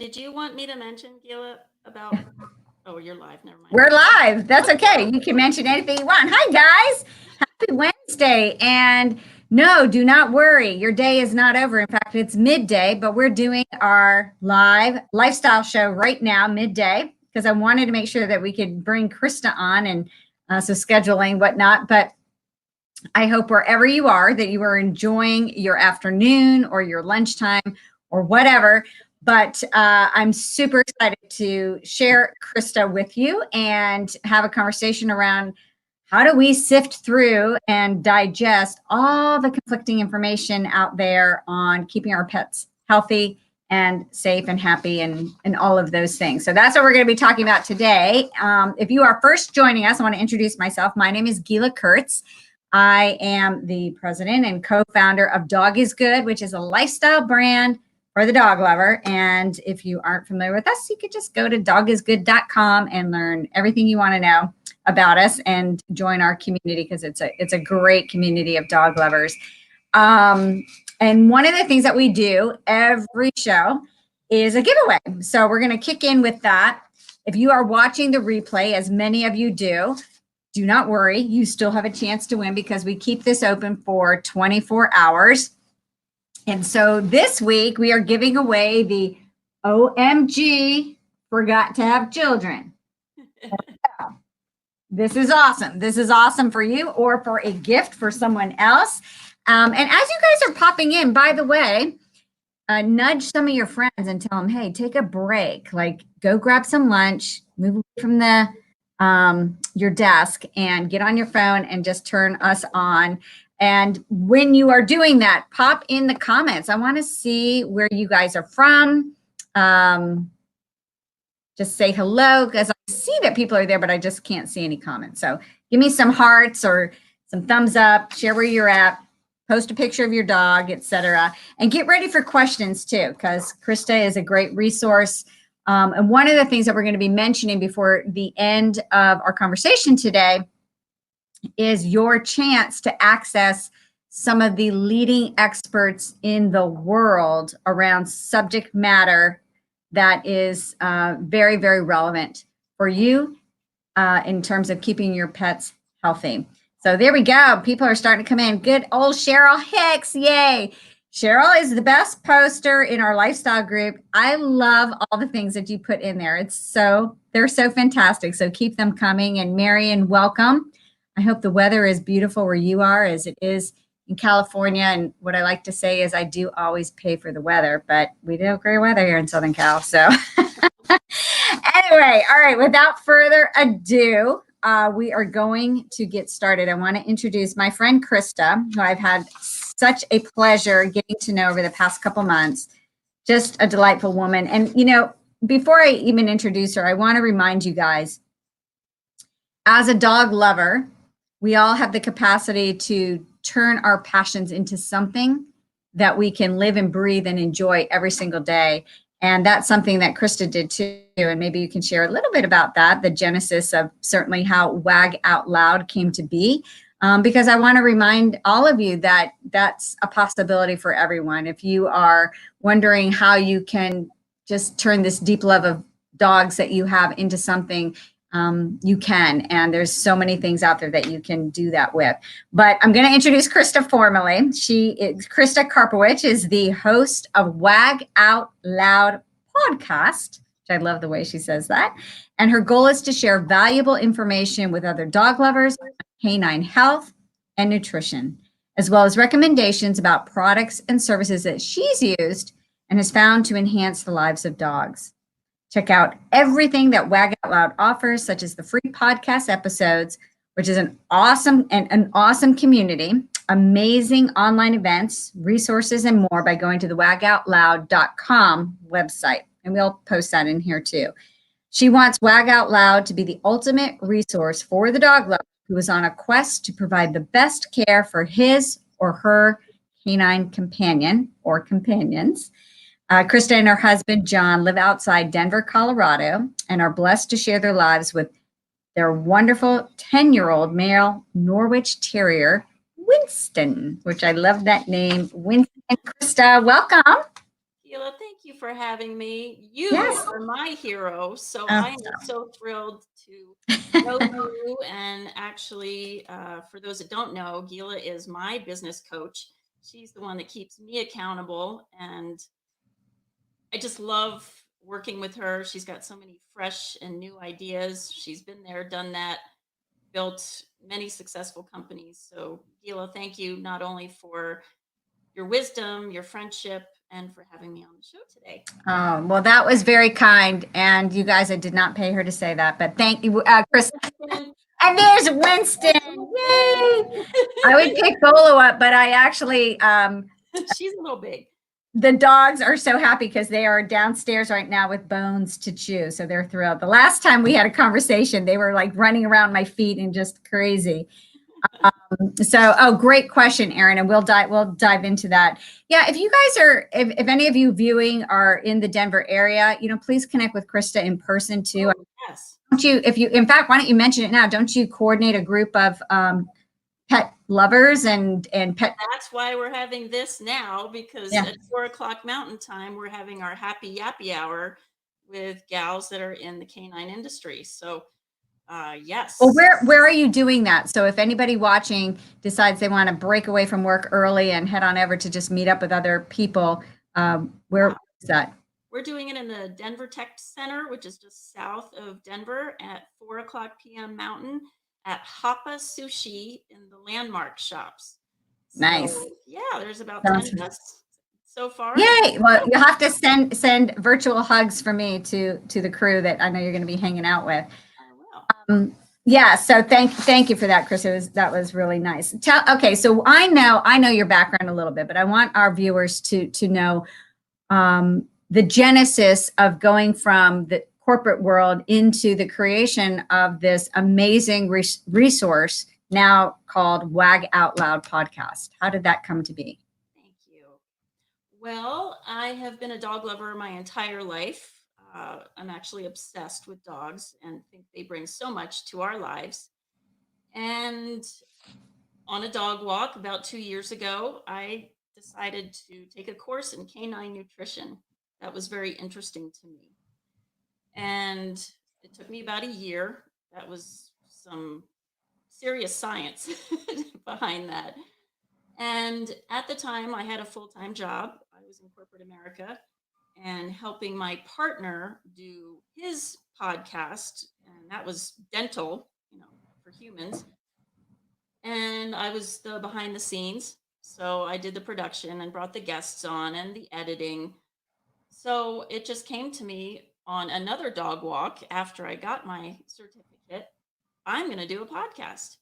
Did you want me to mention, Gila, about, oh, you're live, never mind. We're live. That's okay. You can mention anything you want. Hi, guys. Happy Wednesday. And no, do not worry. Your day is not over. In fact, it's midday, but we're doing our live lifestyle show right now, midday, because I wanted to make sure that we could bring Krista on and so scheduling, whatnot. But I hope wherever you are that you are enjoying your afternoon or your lunchtime or whatever. But I'm super excited to share Krista with you and have a conversation around how do we sift through and digest all the conflicting information out there on keeping our pets healthy and safe and happy and all of those things. So that's what we're going to be talking about today. If you are first joining us, I want to introduce myself. My name is Gila Kurtz. I am the president and co-founder of Dog is Good, which is a lifestyle brand for the dog lover. And if you aren't familiar with us, you could just go to dogisgood.com and learn everything you want to know about us and join our community because it's a great community of dog lovers. And one of the things that we do every show is a giveaway. So we're going to kick in with that. If you are watching the replay, as many of you do not worry. You still have a chance to win because we keep this open for 24 hours. And so this week we are giving away the OMG Forgot to Have Children. This is awesome. This is awesome for you or for a gift for someone else. And as you guys are popping in, by the way, nudge some of your friends and tell them, hey, take a break. Like go grab some lunch, move away from your desk and get on your phone and just turn us on. And when you are doing that, pop in the comments. I want to see where you guys are from. Just say hello because I see that people are there, but I just can't see any comments. So give me some hearts or some thumbs up, share where you're at, post a picture of your dog, etc. And get ready for questions too, because Krista is a great resource. And one of the things that we're going to be mentioning before the end of our conversation today is your chance to access some of the leading experts in the world around subject matter that is very, very relevant for you in terms of keeping your pets healthy. So there we go. People are starting to come in. Good old Cheryl Hicks. Yay. Cheryl is the best poster in our lifestyle group. I love all the things that you put in there. They're so fantastic. So keep them coming. And Marion, welcome. I hope the weather is beautiful where you are as it is in California. And what I like to say is I do always pay for the weather, but we do have great weather here in Southern Cal. So anyway, all right, without further ado, we are going to get started. I want to introduce my friend Krista, who I've had such a pleasure getting to know over the past couple months. Just a delightful woman. And, before I even introduce her, I want to remind you guys, as a dog lover, we all have the capacity to turn our passions into something that we can live and breathe and enjoy every single day. And that's something that Krista did too. And maybe you can share a little bit about that, the genesis of certainly how Wag Out Loud came to be. Because I want to remind all of you that that's a possibility for everyone. If you are wondering how you can just turn this deep love of dogs that you have into something, you can. And there's so many things out there that you can do that with. But I'm going to introduce Krista formally. Krista Karpowich is the host of Wag Out Loud podcast, which I love the way she says that. And her goal is to share valuable information with other dog lovers on canine health and nutrition, as well as recommendations about products and services that she's used and has found to enhance the lives of dogs. Check out everything that Wag Out Loud offers, such as the free podcast episodes, which is an awesome community, amazing online events, resources, and more by going to the wagoutloud.com website. And we'll post that in here too. She wants Wag Out Loud to be the ultimate resource for the dog lover who is on a quest to provide the best care for his or her canine companion or companions. Krista and her husband, John, live outside Denver, Colorado, and are blessed to share their lives with their wonderful 10-year-old male Norwich Terrier, Winston, which I love that name, Winston. Krista, welcome. Sheila, thank you for having me. You Yes. are my hero, so Oh, I am so thrilled to know you. And actually, for those that don't know, Gila is my business coach. She's the one that keeps me accountable, and I just love working with her. She's got so many fresh and new ideas. She's been there, done that, built many successful companies. So, Gila, thank you not only for your wisdom, your friendship, and for having me on the show today. oh, well, that was very kind. And you guys, I did not pay her to say that, but thank you, Chris. And there's Winston. Yay! I would pick Bolo up, but I actually, She's a little big. the dogs are so happy because they are downstairs right now with bones to chew. So they're thrilled. The last time we had a conversation, they were like running around my feet and just crazy. So, great question, Erin, and we'll dive into that. Yeah, if you guys are, if any of you viewing are in the Denver area, please connect with Krista in person too. Oh, yes. Don't you, in fact, why don't you mention it now? Don't you coordinate a group of pet lovers and pet? That's why we're having this now, because at 4:00 Mountain Time, we're having our happy yappy hour with gals that are in the canine industry. So, yes. Well, where are you doing that? So if anybody watching decides they want to break away from work early and head on over to just meet up with other people, where is that? We're doing it in the Denver Tech Center, which is just south of Denver, at 4:00 p.m. Mountain at Hapa Sushi in the Landmark shops. Nice. So, yeah, there's about 10 of us so far. Yay! Well, you'll have to send virtual hugs for me to the crew that I know you're going to be hanging out with. I will. Yeah, so thank you for that, Chris. That was really nice. Okay, so I know your background a little bit, but I want our viewers to know the genesis of going from the corporate world into the creation of this amazing resource now called Wag Out Loud podcast. How did that come to be? Thank you. Well, I have been a dog lover my entire life. I'm actually obsessed with dogs and think they bring so much to our lives. And on a dog walk about 2 years ago, I decided to take a course in canine nutrition. That was very interesting to me. And it took me about a year. That was some serious science behind that. And at the time, I had a full-time job. I was in corporate America and helping my partner do his podcast, and that was dental, for humans. And I was the behind the scenes. So I did the production and brought the guests on and the editing. So it just came to me on another dog walk after I got my certificate. I'm going to do a podcast.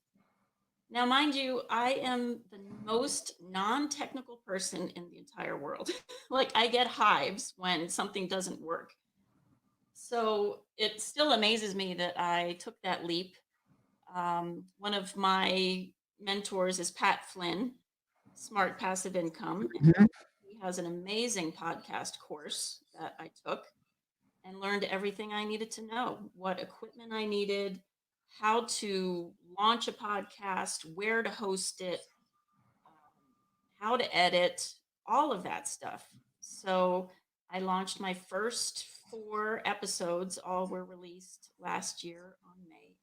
Now, mind you, I am the most non-technical person in the entire world. Like, I get hives when something doesn't work. So it still amazes me that I took that leap. One of my mentors is Pat Flynn, Smart Passive Income. And he has an amazing podcast course that I took and learned everything I needed to know, what equipment I needed, how to launch a podcast, where to host it, how to edit, all of that stuff. So I launched my first 4 episodes. All were released last year on May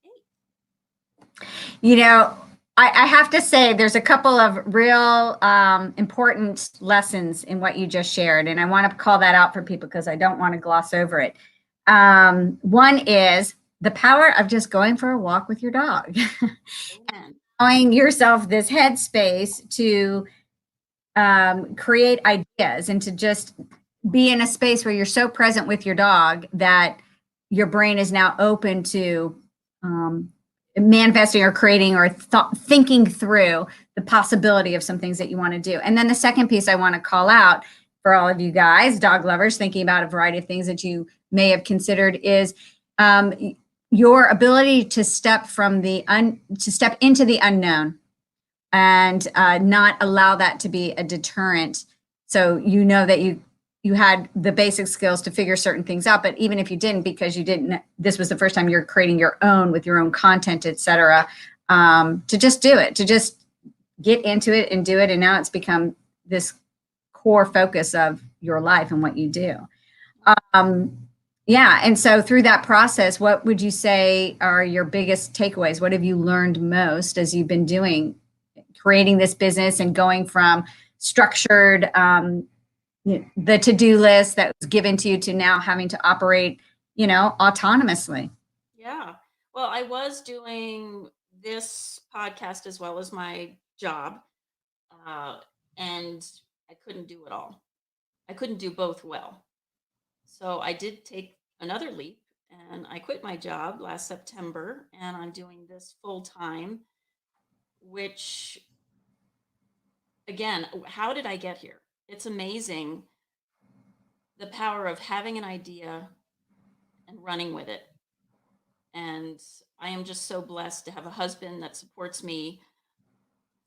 8th. I have to say there's a couple of real important lessons in what you just shared, and I want to call that out for people because I don't want to gloss over it. One is the power of just going for a walk with your dog. Allowing yourself this headspace to create ideas and to just be in a space where you're so present with your dog that your brain is now open to manifesting or creating or thinking through the possibility of some things that you want to do. And then the second piece I want to call out for all of you guys, dog lovers, thinking about a variety of things that you may have considered is your ability to step into the unknown and not allow that to be a deterrent. So you know that you had the basic skills to figure certain things out, but even if you didn't, because you didn't, this was the first time you're creating your own with your own content, et cetera, to just do it, to just get into it and do it. And now it's become this core focus of your life and what you do. Yeah. And so through that process, what would you say are your biggest takeaways? What have you learned most as you've been creating this business and going from structured, the to-do list that was given to you to now having to operate, autonomously? Yeah. Well, I was doing this podcast as well as my job, uh, and I couldn't do it all. I couldn't do both well. So I did take another leap and I quit my job last September and I'm doing this full time, which again, how did I get here? It's amazing the power of having an idea and running with it. And I am just so blessed to have a husband that supports me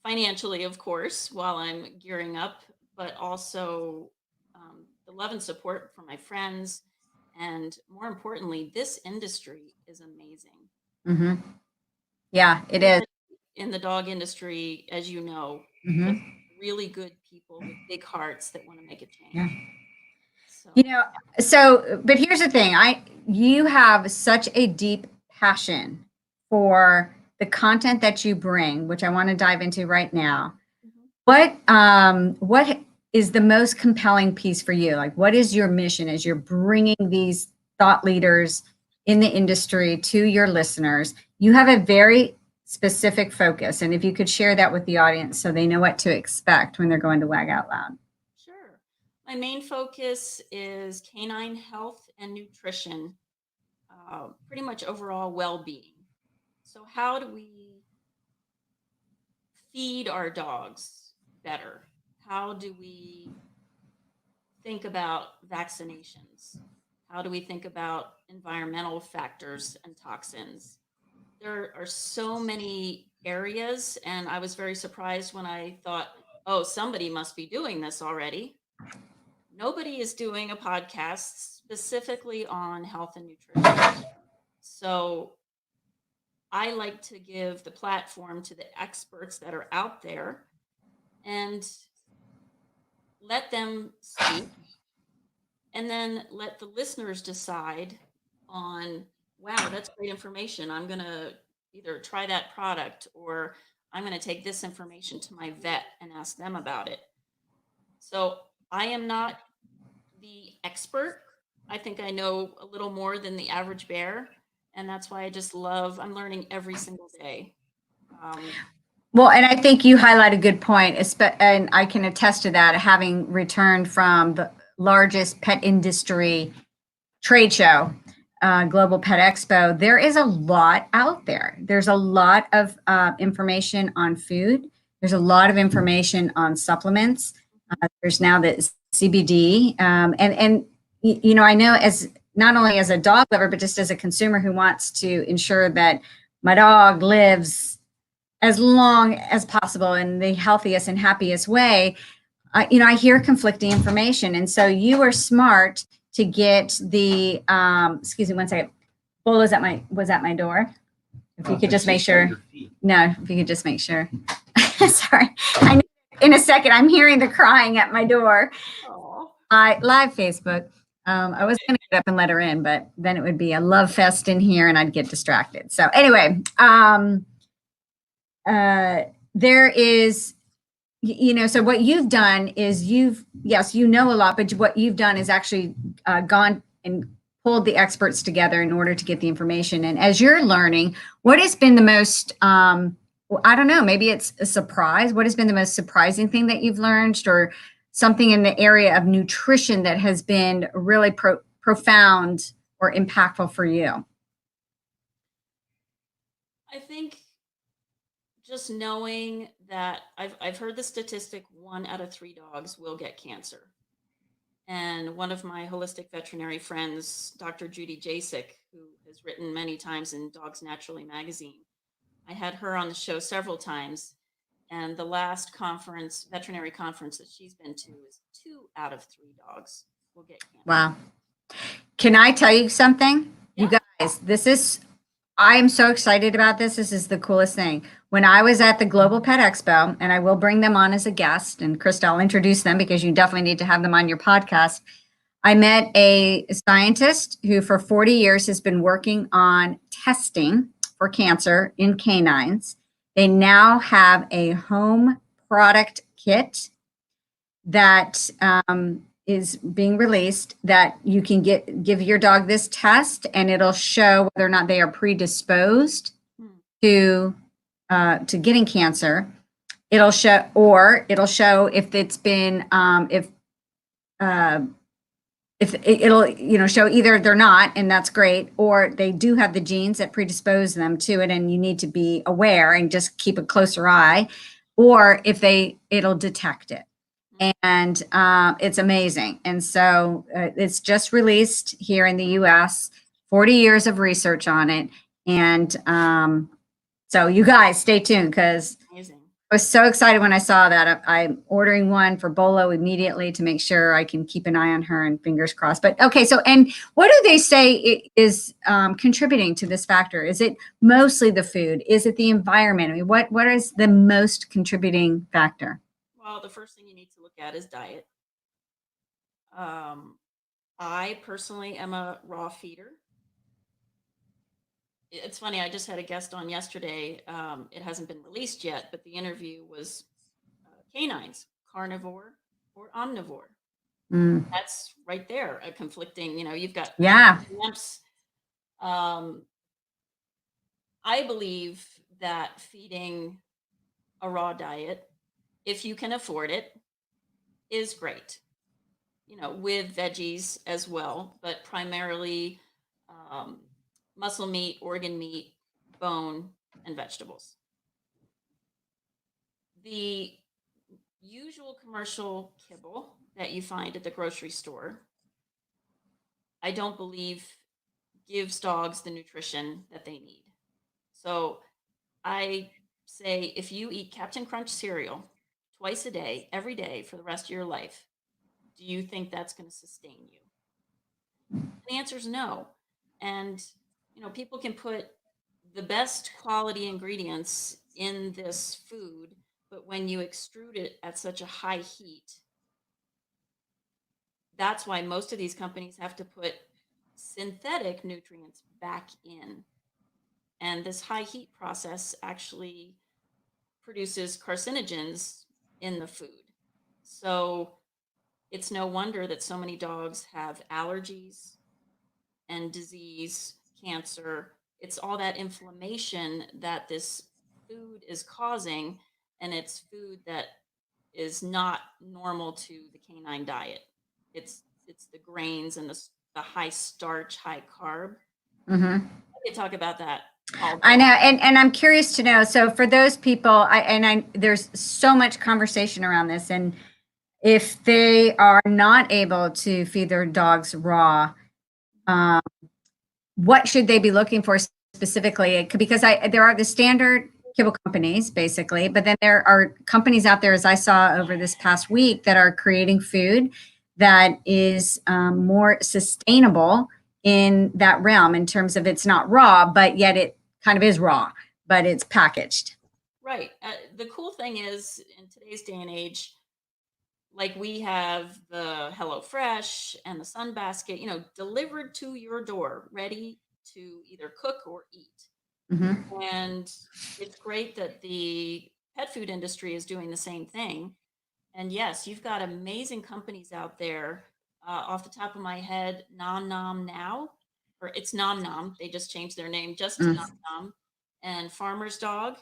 financially, of course, while I'm gearing up, but also the love and support from my friends. And more importantly, this industry is amazing. Mm-hmm. Yeah, it is. Everybody in the dog industry, as you know, Mm-hmm. just really good people with big hearts that want to make a Yeah. change. You So, know, but here's the thing. You have such a deep passion for the content that you bring, which I want to dive into right now. mhm. What is the most compelling piece for you? Like, what is your mission as you're bringing these thought leaders in the industry to your listeners? You have a very specific focus, and if you could share that with the audience so they know what to expect when they're going to Wag Out Loud. Sure. My main focus is canine health and nutrition, pretty much overall well being. So, how do we feed our dogs better? How do we think about vaccinations? How do we think about environmental factors and toxins? There are so many areas, and I was very surprised when I thought, oh, somebody must be doing this already. Nobody is doing a podcast specifically on health and nutrition. So I like to give the platform to the experts that are out there and let them speak, and then let the listeners decide on, wow, that's great information. I'm going to either try that product or I'm going to take this information to my vet and ask them about it. So I am not the expert. I think I know a little more than the average bear. And that's why I'm learning every single day. Um, Well, and I think you highlight a good point, and I can attest to that, having returned from the largest pet industry trade show, Global Pet Expo. There is a lot out there. There's a lot of information on food. There's a lot of information on supplements. There's now the CBD, and I know as not only as a dog lover, but just as a consumer who wants to ensure that my dog lives as long as possible in the healthiest and happiest way. I hear conflicting information, and so you were smart to get the. Excuse me, one second. Bull was at my door. If you could just make sure. No, if you could just make sure. Sorry, I know in a second. I'm hearing the crying at my door. Live Facebook. I was going to get up and let her in, but then it would be a love fest in here, and I'd get distracted. So anyway, there is, so what you've done is yes, you know a lot, but what you've done is actually gone and pulled the experts together in order to get the information. And as you're learning, what has been the most, I don't know, maybe it's a surprise. What has been the most surprising thing that you've learned, or something in the area of nutrition that has been really profound or impactful for you? I think just knowing that I've heard the statistic 1 out of 3 dogs will get cancer. And one of my holistic veterinary friends, Dr. Judy Jasek, who has written many times in Dogs Naturally magazine, I had her on the show several times. And the last veterinary conference that she's been to, is 2 out of 3 dogs will get cancer. Wow. Can I tell you something? Yeah. You guys, this is I am so excited about this. This is the coolest thing. When I was at the Global Pet Expo, and I will bring them on as a guest, and Krista, I'll introduce them because you definitely need to have them on your podcast. I met a scientist who, for 40 years, has been working on testing for cancer in canines. They now have a home product kit that is being released that you can give your dog this test, and it'll show whether or not they are predisposed Hmm. to getting cancer. It'll show if it's been if it'll show either they're not, and that's great, or they do have the genes that predispose them to it, and you need to be aware and just keep a closer eye, or if it'll detect it. And it's amazing. And so it's just released here in the US, 40 years of research on it. And so you guys stay tuned, because Amazing. I was so excited when I saw that. I'm ordering one for Bolo immediately to make sure I can keep an eye on her, and fingers crossed. But okay, so, and what do they say is contributing to this factor? Is it mostly the food? Is it the environment? I mean, what is the most contributing factor? Well, the first thing you need to look at is diet. Um, I personally am a raw feeder. It's funny, I just had a guest on yesterday. It hasn't been released yet, but the interview was canines, carnivore or omnivore. Mm, That's right there, a conflicting, you've got yeah. lamps. Um, I believe that feeding a raw diet, if you can afford it, is great, with veggies as well, but primarily um, muscle meat, organ meat, bone, and vegetables. The usual commercial kibble that you find at the grocery store, I don't believe gives dogs the nutrition that they need. So I say if you eat Captain Crunch cereal twice a day, every day for the rest of your life, do you think that's going to sustain you? The answer is no. And, people can put the best quality ingredients in this food, but when you extrude it at such a high heat, that's why most of these companies have to put synthetic nutrients back in. And this high heat process actually produces carcinogens in the food. So it's no wonder that so many dogs have allergies and disease, cancer. It's all that inflammation that this food is causing, and it's food that is not normal to the canine diet. It's the grains and the high starch, high carb. Hmm. I could talk about that all I day. know, and I'm curious to know. So for those people, there's so much conversation around this, and if they are not able to feed their dogs raw, um, what should they be looking for specifically? Because there are the standard kibble companies, basically, but then there are companies out there, as I saw over this past week, that are creating food that is more sustainable in that realm, in terms of it's not raw, but yet it kind of is raw, but it's packaged. Right. The cool thing is, in today's day and age, like we have the Hello Fresh and the Sunbasket, delivered to your door, ready to either cook or eat. Hmm. And it's great that the pet food industry is doing the same thing. And yes, you've got amazing companies out there. Off the top of my head, Nom Nom Now, or it's Nom Nom. They just changed their name just to Nom Mm. Nom. And Farmer's Dog,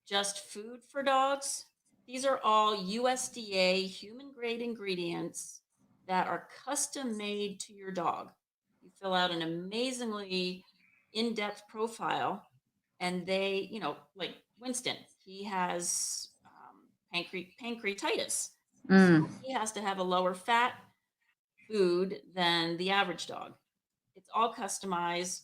Just Food for Dogs. These are all USDA human grade ingredients that are custom made to your dog. You fill out an amazingly in depth profile, and they, like Winston, he has pancreatitis. So Mm. he has to have a lower fat food than the average dog. It's all customized,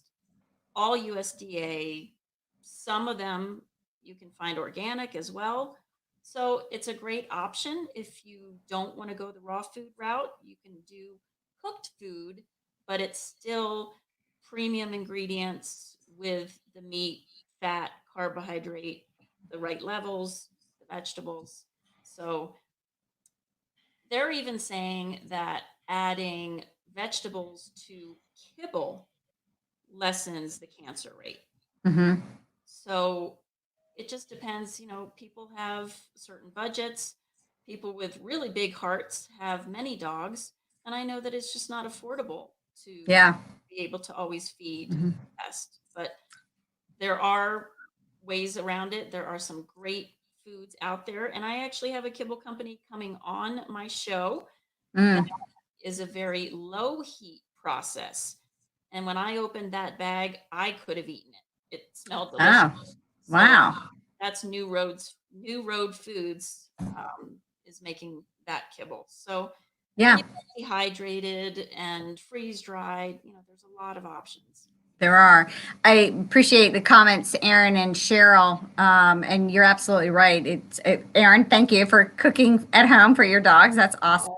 all USDA. Some of them you can find organic as well. So it's a great option if you don't want to go the raw food route. You can do cooked food, but it's still premium ingredients with the meat, fat, carbohydrate, the right levels, the vegetables. So they're even saying that adding vegetables to kibble lessens the cancer rate. Mm-hmm. So it just depends. People have certain budgets. People with really big hearts have many dogs. And I know that it's just not affordable to Yeah. be able to always feed Mm-hmm. the best. But there are ways around it. There are some great foods out there. And I actually have a kibble company coming on my show that Mm. is a very low heat process. And when I opened that bag, I could have eaten it. It smelled delicious. Oh, So wow. that's New Road Foods is making that kibble. So, and Yeah, you can be hydrated and freeze dried. There's a lot of options. there are. I appreciate the comments, Aaron and Cheryl. And you're absolutely right. Aaron, thank you for cooking at home for your dogs. That's awesome.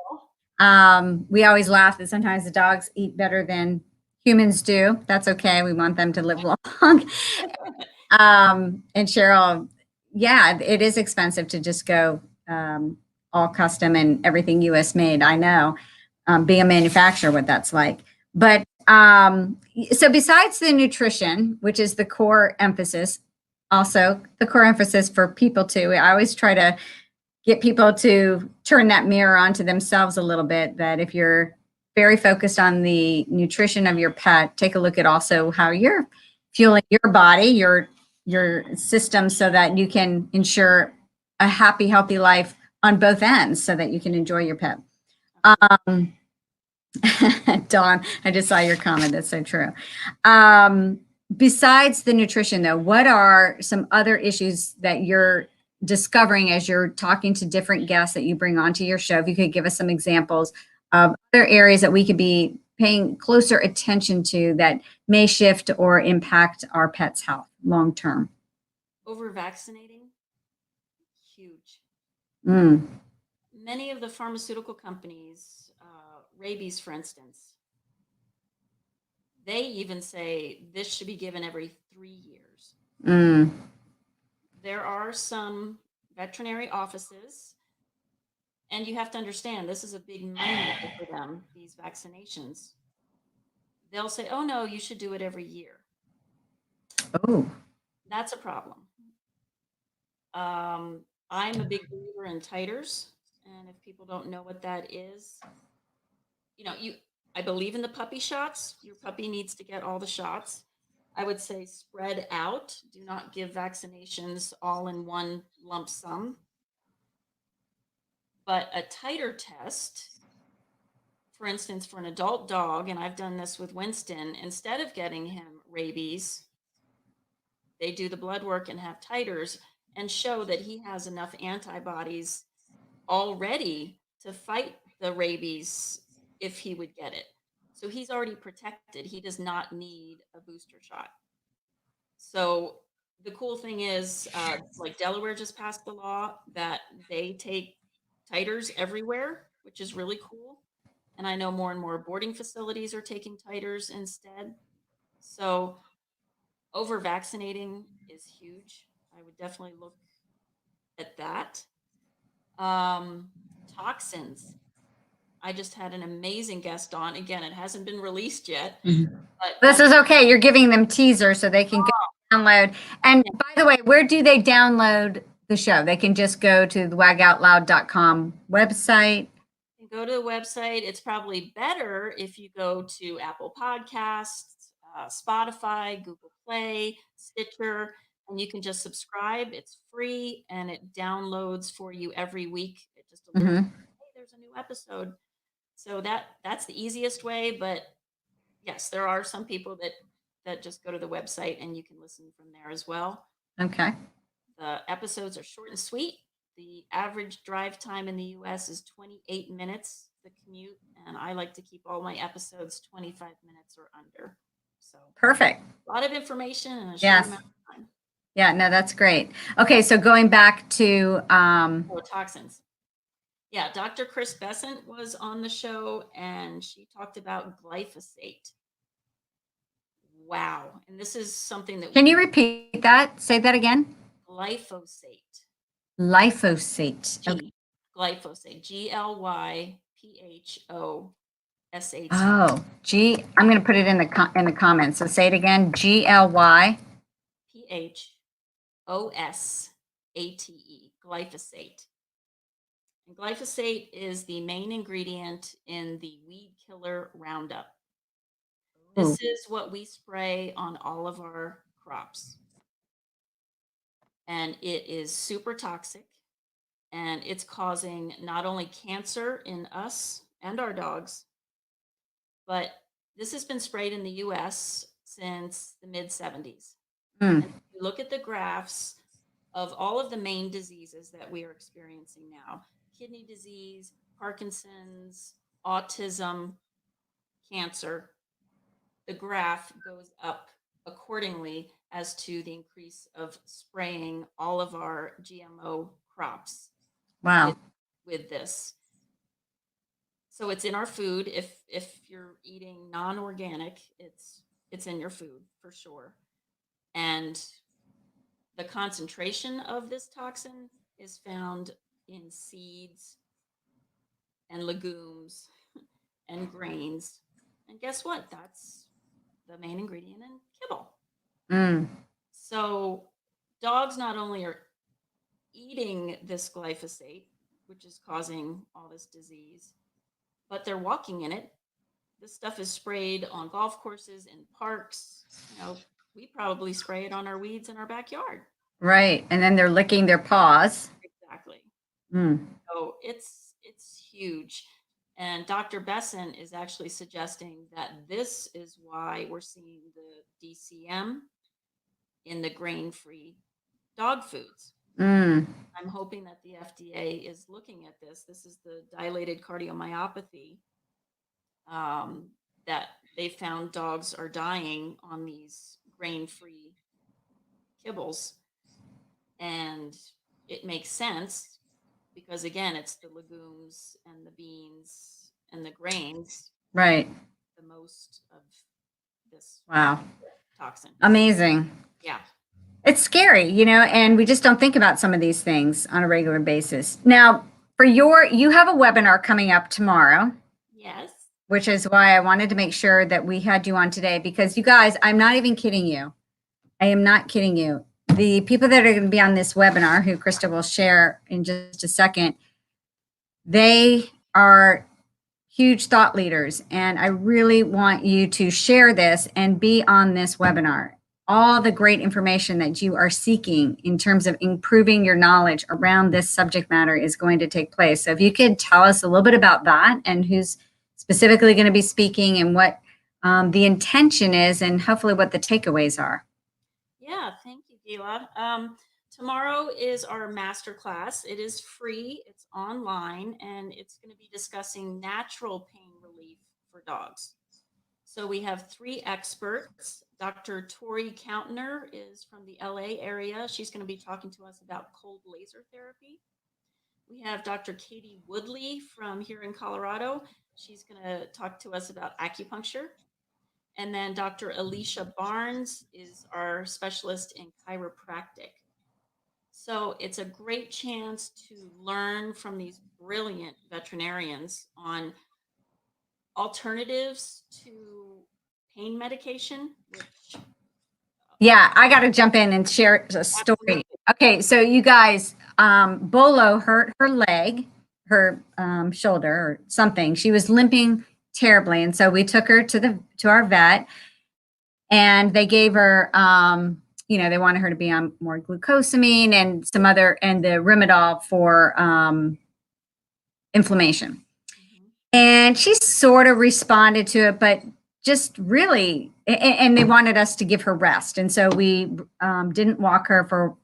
Oh, We always laugh that sometimes the dogs eat better than humans do. That's okay. We want them to live long. And Cheryl, yeah, it is expensive to just go all custom and everything US made. I know, being a manufacturer, what that's like. But so besides the nutrition, which is the core emphasis, also the core emphasis for people too. I always try to get people to turn that mirror onto themselves a little bit, that if you're very focused on the nutrition of your pet, take a look at also how you're fueling your body, your system, so that you can ensure a happy, healthy life on both ends so that you can enjoy your pet. Um, Dawn, I just saw your comment. That's so true. Besides the nutrition, though, what are some other issues that you're discovering as you're talking to different guests that you bring onto your show? If you could give us some examples of other areas that we could be paying closer attention to that may shift or impact our pets' health long term. over vaccinating, huge. Mm. Many of the pharmaceutical companies, rabies, for instance, they even say this should be given every 3 years. Mm. There are some veterinary offices, and you have to understand this is a big money maker for them, these vaccinations. They'll say, oh no, you should do it every year. Oh. That's a problem. I'm a big believer in titers, and if people don't know what that is, I believe in the puppy shots. Your puppy needs to get all the shots. I would say spread out. Do not give vaccinations all in one lump sum. But a titer test, for instance, for an adult dog, and I've done this with Winston, instead of getting him rabies, they do the blood work and have titers and show that he has enough antibodies already to fight the rabies if he would get it. So he's already protected. He does not need a booster shot. So the cool thing is, like Delaware just passed the law that they take titers everywhere, which is really cool. And I know more and more boarding facilities are taking titers instead. So over vaccinating is huge. I would definitely look at that. Um, Toxins. I just had an amazing guest on. Again, it hasn't been released yet, Mhm. but This is okay. You're giving them teaser so they can go download. And by the way, where do they download the show? They can just go to the wagoutloud.com website. go to the website. It's probably better if you go to Apple Podcasts, Spotify, Google Play, Stitcher, and you can just subscribe. It's free and it downloads for you every week. It just alerts, Hmm. hey, there's a new episode. So that's the easiest way. But yes, there are some people that just go to the website and you can listen from there as well. Okay. The episodes are short and sweet. The average drive time in the US is 28 minutes, the commute, and I like to keep all my episodes 25 minutes or under. So, Perfect. a lot of information in a short Yes. amount of time. Yeah, no, that's great. Okay, so going back to Oh, toxins. Yeah, Dr. Chris Besant was on the show and she talked about glyphosate. Wow. And this is something that Can you repeat that? Say that again. glyphosate. Glyphosate. Okay. Glyphosate. Glyphosate. Oh, I'm going to put it in the comments. So say it again. GLY. Phosate. Glyphosate. And glyphosate is the main ingredient in the weed killer Roundup. Ooh, This is what we spray on all of our crops. And it is super toxic, and it's causing not only cancer in us and our dogs, but this has been sprayed in the US since the mid 70s. mm, And if you look at the graphs of all of the main diseases that we are experiencing now: kidney disease, Parkinson's, autism, cancer, the graph goes up accordingly as to the increase of spraying all of our GMO crops wow. with this. So it's in our food. If you're eating non-organic, it's in your food for sure. And the concentration of this toxin is found in seeds and legumes and grains. And guess what? That's the main ingredient in kibble. Mm, So dogs not only are eating this glyphosate, which is causing all this disease, but they're walking in it. This stuff is sprayed on golf courses and parks. We probably spray it on our weeds in our backyard. right. And then they're licking their paws. Exactly. Mm, So it's huge. And Dr. Besson is actually suggesting that this is why we're seeing the DCM in the grain-free dog foods. mm, I'm hoping that the FDA is looking at this. This is the dilated cardiomyopathy that they found dogs are dying on these grain-free kibbles. And it makes sense because, again, it's the legumes and the beans and the grains, right. the most of this Wow. toxin. Amazing. Yeah. It's scary, and we just don't think about some of these things on a regular basis. Now, you have a webinar coming up tomorrow, Yes. which is why I wanted to make sure that we had you on today, because you guys, I'm not even kidding you. I am not kidding you. The people that are going to be on this webinar, who Krista will share in just a second, they are huge thought leaders. And I really want you to share this and be on this webinar. All the great information that you are seeking in terms of improving your knowledge around this subject matter is going to take place. So if you could tell us a little bit about that and who's specifically going to be speaking and what the intention is and hopefully what the takeaways are. Yeah, thank you, Gila. Tomorrow is our master class. It is free, it's online, and it's going to be discussing natural pain relief for dogs. So we have 3 experts. Dr. Tori Countner is from the LA area. She's going to be talking to us about cold laser therapy. We have Dr. Katie Woodley from here in Colorado. She's going to talk to us about acupuncture. And then Dr. Alicia Barnes is our specialist in chiropractic. So it's a great chance to learn from these brilliant veterinarians on alternatives to pain medication, which Yeah, I got to jump in and share a story. absolutely. Okay, so you guys, Bolo hurt her leg, her shoulder or something. She was limping terribly, and so we took her to our vet, and they gave her, they wanted her to be on more glucosamine and some other, and the Rimadyl for inflammation. Mhm. And she sort of responded to it, but just really, and they wanted us to give her rest. And so we didn't walk her for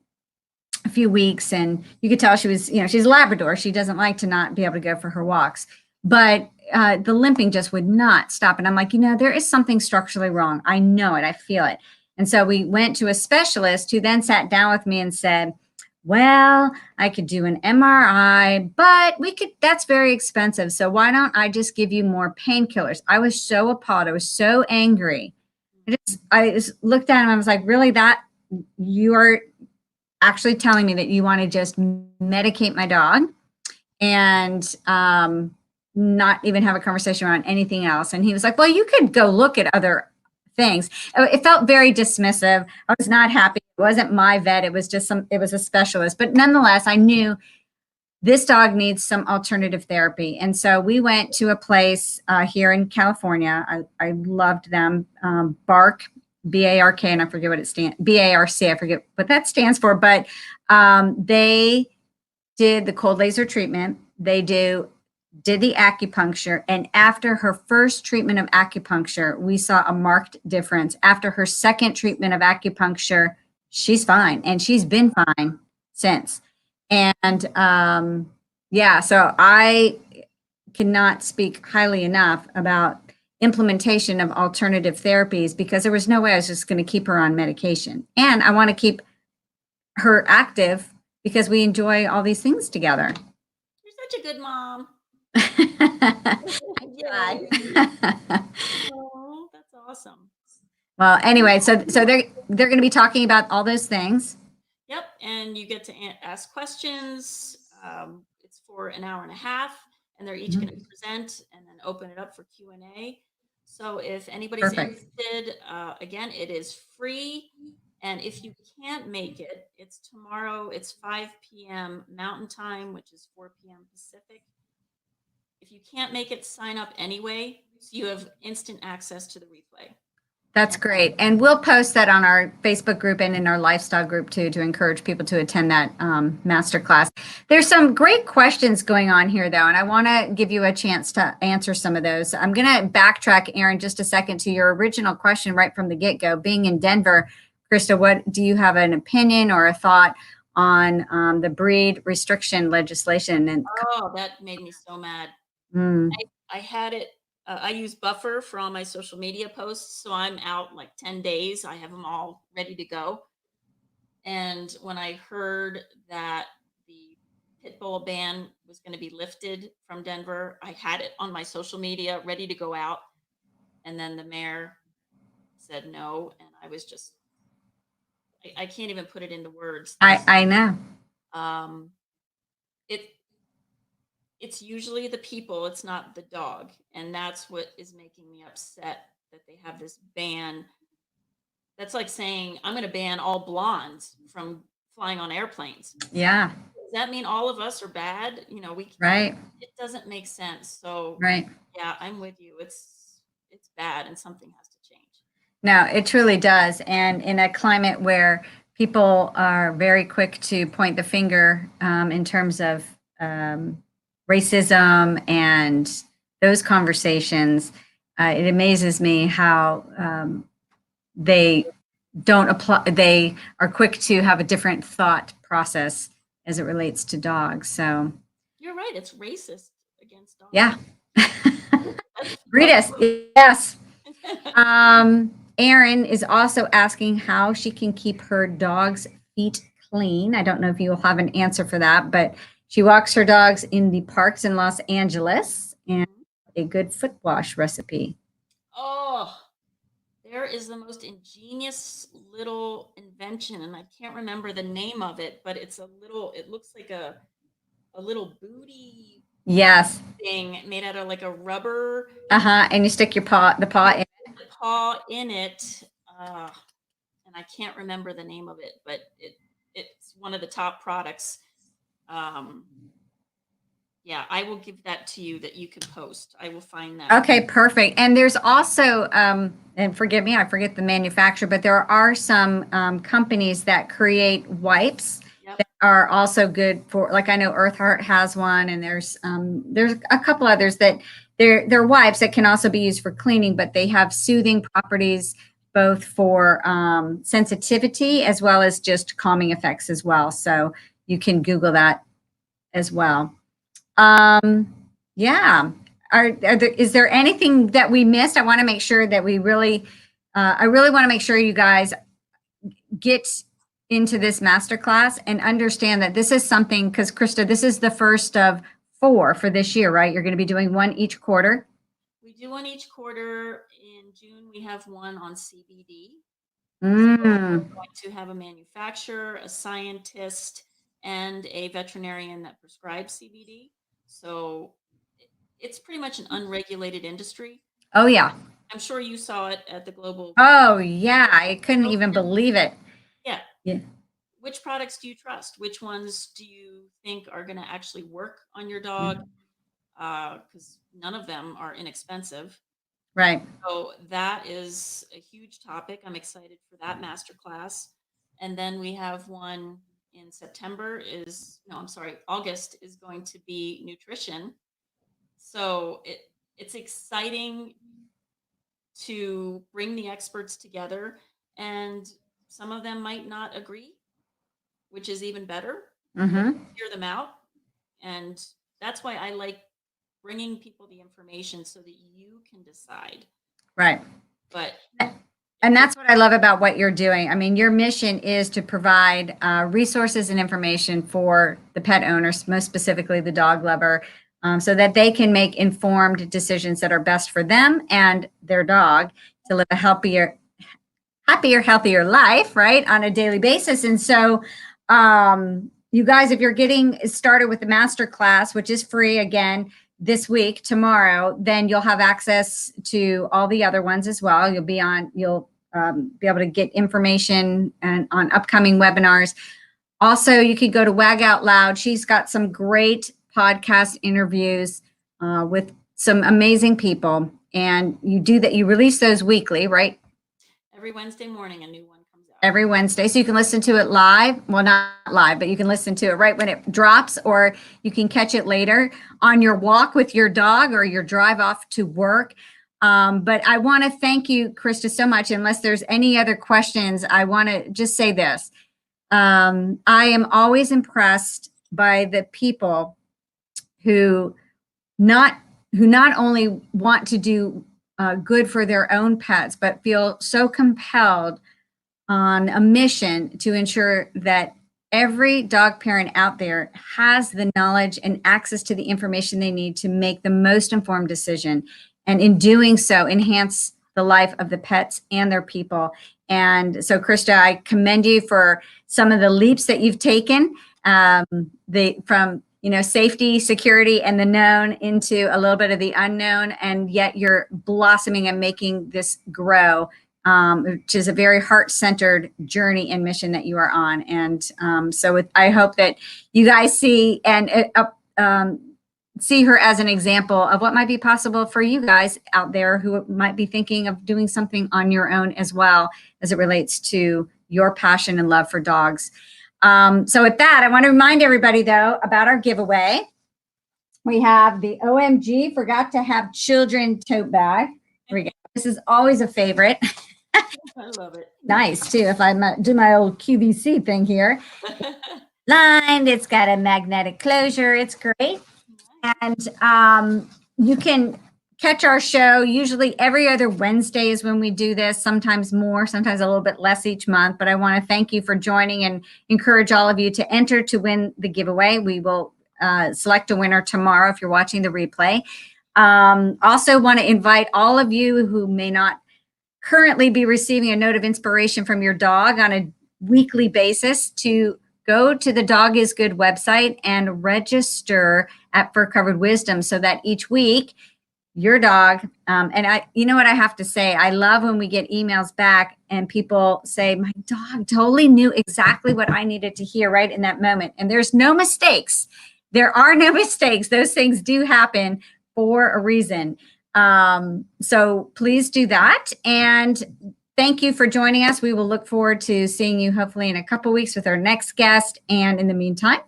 a few weeks. And you could tell she was, she's a Labrador. She doesn't like to not be able to go for her walks. But the limping just would not stop. And I'm like, there is something structurally wrong. I know it. I feel it. And so we went to a specialist who then sat down with me and said, well, I could do an MRI, but that's very expensive. So why don't I just give you more painkillers? I was so appalled. I was so angry. I just looked at him. I was like, really, that you are actually telling me that you want to just medicate my dog and not even have a conversation around anything else? And he was like, well, you could go look at other things. It felt very dismissive. I was not happy. It wasn't my vet. It was just it was a specialist. But nonetheless, I knew this dog needs some alternative therapy. And so we went to a place here in California. I loved them. Bark, B-A-R-K, and I forget what it stands, B-A-R-C, I forget what that stands for. But they did the cold laser treatment. They did the acupuncture. And after her first treatment of acupuncture, we saw a marked difference. After her second treatment of acupuncture, she's fine. And she's been fine since. And yeah, so I cannot speak highly enough about implementation of alternative therapies, because there was no way I was just going to keep her on medication. And I want to keep her active because we enjoy all these things together. You're such a good mom. Oh, that's awesome. Well, anyway, so they're going to be talking about all those things. Yep, and you get to ask questions. It's for an hour and a half, and they're each going to present and then open it up for Q&A. So if anybody's interested, again, it is free. And if you can't make it, it's tomorrow. It's 5 p.m. Mountain Time, which is 4 p.m. Pacific. If you can't make it, sign up anyway, so you have instant access to the replay. That's great. And we'll post that on our Facebook group and in our lifestyle group too, to encourage people to attend that masterclass. There's some great questions going on here though, and I want to give you a chance to answer some of those. I'm going to backtrack, Aaron, just a second to your original question right from the get-go. Being in Denver, Krista, what do you have an opinion or a thought on the breed restriction legislation? And oh, that made me so mad. I had it. I use Buffer for all my social media posts, so I'm out like 10 days. I have them all ready to go. And when I heard that the pit bull ban was going to be lifted from Denver, I had it on my social media ready to go out. And then the mayor said no. And I was just, I can't even put it into words. I know. It's usually the people, it's not the dog. And that's what is making me upset, that they have this ban. That's like saying, I'm going to ban all blondes from flying on airplanes. Yeah. Does that mean all of us are bad? You know, right. It doesn't make sense. So right. Yeah, I'm with you. It's bad, and something has to change. No, it truly does. And in a climate where people are very quick to point the finger in terms of racism and those conversations, it amazes me how they don't apply. They are quick to have a different thought process as it relates to dogs. So you're right. It's racist against dogs. Yeah. Rita, yes. Erin is also asking how she can keep her dog's feet clean. I don't know if you'll have an answer for that, but she walks her dogs in the parks in Los Angeles, and a good foot wash recipe. Oh, there is the most ingenious little invention, and I can't remember the name of it, but it looks like a little booty yes thing made out of like a rubber. And you stick the paw in it. And I can't remember the name of it, but it's one of the top products. Yeah, I will give that to you, that you can post. I will find that. Okay, perfect. And there's also, and forgive me, I forget the manufacturer, but there are some companies that create wipes that are also good for, like I know Earth Heart has one, and there's a couple others that they're wipes that can also be used for cleaning, but they have soothing properties both for sensitivity as well as just calming effects as well. So you can Google that as well. Yeah. Is there anything that we missed? I want to make sure that I really want to make sure you guys get into this masterclass and understand that this is something, because Krista, this is the first of 4 for this year, right? You're going to be doing one each quarter. We do one each quarter in June, we have one on CBD. So we're Mm. going to have a manufacturer, a scientist, and a veterinarian that prescribes CBD. So it's pretty much an unregulated industry. Oh, yeah. I'm sure you saw it at the global. Oh, yeah. I couldn't even believe it. Yeah. Yeah. Which products do you trust? Which ones do you think are going to actually work on your dog? Because none of them are inexpensive. Right. So that is a huge topic. I'm excited for that masterclass. And then we have one in September I'm sorry, August is going to be nutrition. So it's exciting to bring the experts together, and some of them might not agree, which is even better. Mm-hmm. Hear them out. And that's why I like bringing people the information so that you can decide. Right. But And that's what I love about what you're doing. I mean, your mission is to provide resources and information for the pet owners, most specifically the dog lover, so that they can make informed decisions that are best for them and their dog to live a happier, healthier life, right, on a daily basis. And so, you guys, if you're getting started with the master class, which is free again this week, tomorrow, then you'll have access to all the other ones as well. You'll be able to get information and on upcoming webinars. Also, you could go to Wag Out Loud. She's got some great podcast interviews with some amazing people. And you release those weekly, right? every Wednesday morning, a new one comes out. Every Wednesday. So you can listen to it live. Well, not live, but you can listen to it right when it drops, or you can catch it later on your walk with your dog or your drive off to work. But I want to thank you, Krista, so much. Unless there's any other questions, I want to just say this. I am always impressed by the people who not only want to do good for their own pets, but feel so compelled on a mission to ensure that every dog parent out there has the knowledge and access to the information they need to make the most informed decision. And in doing so, enhance the life of the pets and their people. And so, Krista, I commend you for some of the leaps that you've taken, from safety, security, and the known into a little bit of the unknown, and yet you're blossoming and making this grow, which is a very heart-centered journey and mission that you are on. And I hope that you guys see her as an example of what might be possible for you guys out there who might be thinking of doing something on your own as well, as it relates to your passion and love for dogs. So with that, I want to remind everybody, though, about our giveaway. We have the OMG Forgot to Have Children tote bag. Here we go. This is always a favorite. I love it. Nice, too, if I do my old QVC thing here. Lined, it's got a magnetic closure. It's great. And you can catch our show usually every other Wednesday is when we do this, sometimes more, sometimes a little bit less each month. But I want to thank you for joining and encourage all of you to enter to win the giveaway. We will select a winner tomorrow if you're watching the replay. Also want to invite all of you who may not currently be receiving a note of inspiration from your dog on a weekly basis to go to the Dog is Good website and register at Fur Covered Wisdom, so that each week your dog, you know what I have to say, I love when we get emails back and people say, my dog totally knew exactly what I needed to hear right in that moment. And there's no mistakes. There are no mistakes. Those things do happen for a reason. So please do that. And thank you for joining us. We will look forward to seeing you hopefully in a couple weeks with our next guest. And in the meantime,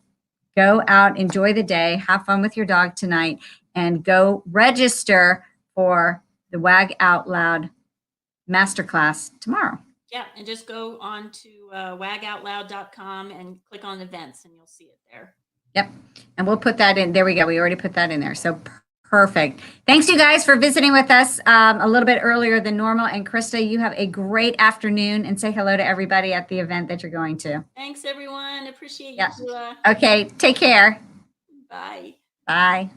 go out, enjoy the day, have fun with your dog tonight, and go register for the Wag Out Loud Masterclass tomorrow. Yeah, and just go on to wagoutloud.com and click on events and you'll see it there. Yep. And we'll put that in. There we go. We already put that in there. So perfect. Thanks, you guys, for visiting with us a little bit earlier than normal. And Krista, you have a great afternoon, and say hello to everybody at the event that you're going to. Thanks, everyone. Appreciate you. Yeah. Sheila. Okay. Take care. Bye. Bye.